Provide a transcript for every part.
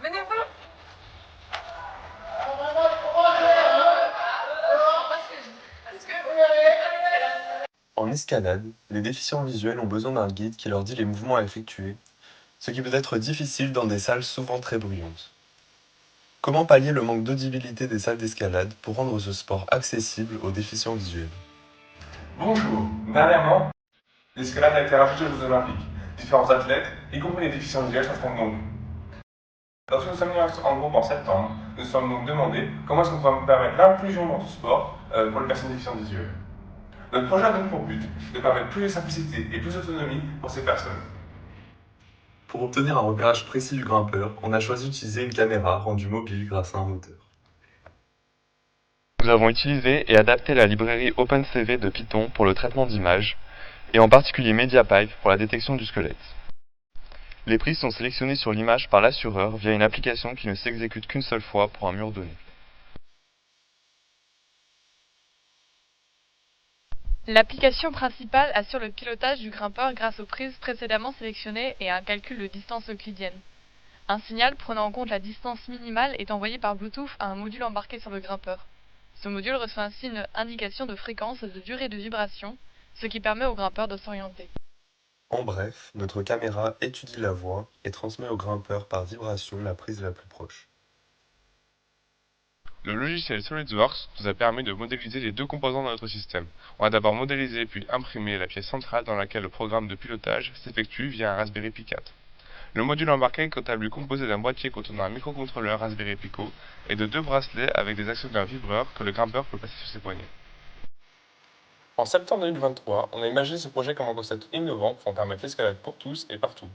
Venez pas. En escalade, les déficients visuels ont besoin d'un guide qui leur dit les mouvements à effectuer, ce qui peut être difficile dans des salles souvent très bruyantes. Comment pallier le manque d'audibilité des salles d'escalade pour rendre ce sport accessible aux déficients visuels? Bonjour, dernièrement, l'escalade a été rajoutée aux Jeux Olympiques. Différents athlètes, y compris les déficients visuels, s'affrontent donc. Lorsque nous sommes mis en groupe en septembre, nous nous sommes donc demandé comment est-ce qu'on pourrait permettre l'inclusion dans tout sport pour les personnes déficientes visuelles. Notre projet a donc pour but de permettre plus de simplicité et plus d'autonomie pour ces personnes. Pour obtenir un repérage précis du grimpeur, on a choisi d'utiliser une caméra rendue mobile grâce à un moteur. Nous avons utilisé et adapté la librairie OpenCV de Python pour le traitement d'images, et en particulier MediaPipe pour la détection du squelette. Les prises sont sélectionnées sur l'image par l'assureur via une application qui ne s'exécute qu'une seule fois pour un mur donné. L'application principale assure le pilotage du grimpeur grâce aux prises précédemment sélectionnées et à un calcul de distance euclidienne. Un signal prenant en compte la distance minimale est envoyé par Bluetooth à un module embarqué sur le grimpeur. Ce module reçoit ainsi une indication de fréquence et de durée de vibration, ce qui permet au grimpeur de s'orienter. En bref, notre caméra étudie la voix et transmet au grimpeur par vibration la prise la plus proche. Le logiciel SolidWorks nous a permis de modéliser les deux composants de notre système. On a d'abord modélisé puis imprimé la pièce centrale dans laquelle le programme de pilotage s'effectue via un Raspberry Pi 4. Le module embarqué est quant à lui composé d'un boîtier contenant un microcontrôleur Raspberry Pico et de deux bracelets avec des actionneurs vibreurs que le grimpeur peut placer sur ses poignets. En septembre 2023, on a imaginé ce projet comme un concept innovant pour permettre l'escalade pour tous et partout.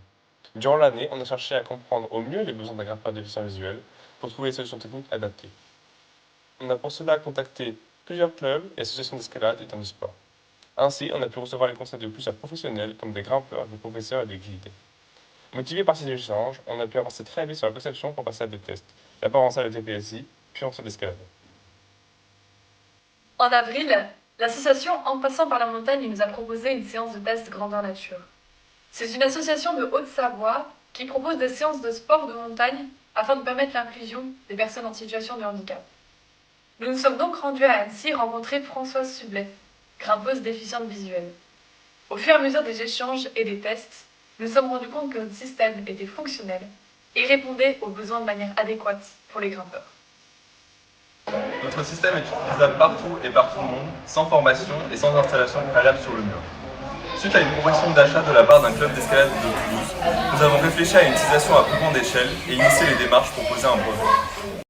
Durant l'année, on a cherché à comprendre au mieux les besoins d'un grimpeur déficient visuel pour trouver des solutions techniques adaptées. On a pour cela contacté plusieurs clubs et associations d'escalade et de sport. Ainsi, on a pu recevoir les conseils de plusieurs professionnels comme des grimpeurs, des professeurs et des guides. Motivés par ces échanges, on a pu avancer très vite sur la conception pour passer à des tests, d'abord en salle de TPSI, puis en salle d'escalade. En avril, l'association En passant par la montagne nous a proposé une séance de test grandeur nature. C'est une association de Haute-Savoie qui propose des séances de sport de montagne afin de permettre l'inclusion des personnes en situation de handicap. Nous nous sommes donc rendus à Annecy rencontrer Françoise Sublet, grimpeuse déficiente visuelle. Au fur et à mesure des échanges et des tests, nous nous sommes rendus compte que notre système était fonctionnel et répondait aux besoins de manière adéquate pour les grimpeurs. Notre système est utilisable partout et par tout le monde, sans formation et sans installation préalable sur le mur. Suite à une proposition d'achat de la part d'un club d'escalade de Toulouse, nous avons réfléchi à une utilisation à plus grande échelle et initié les démarches pour poser un brevet.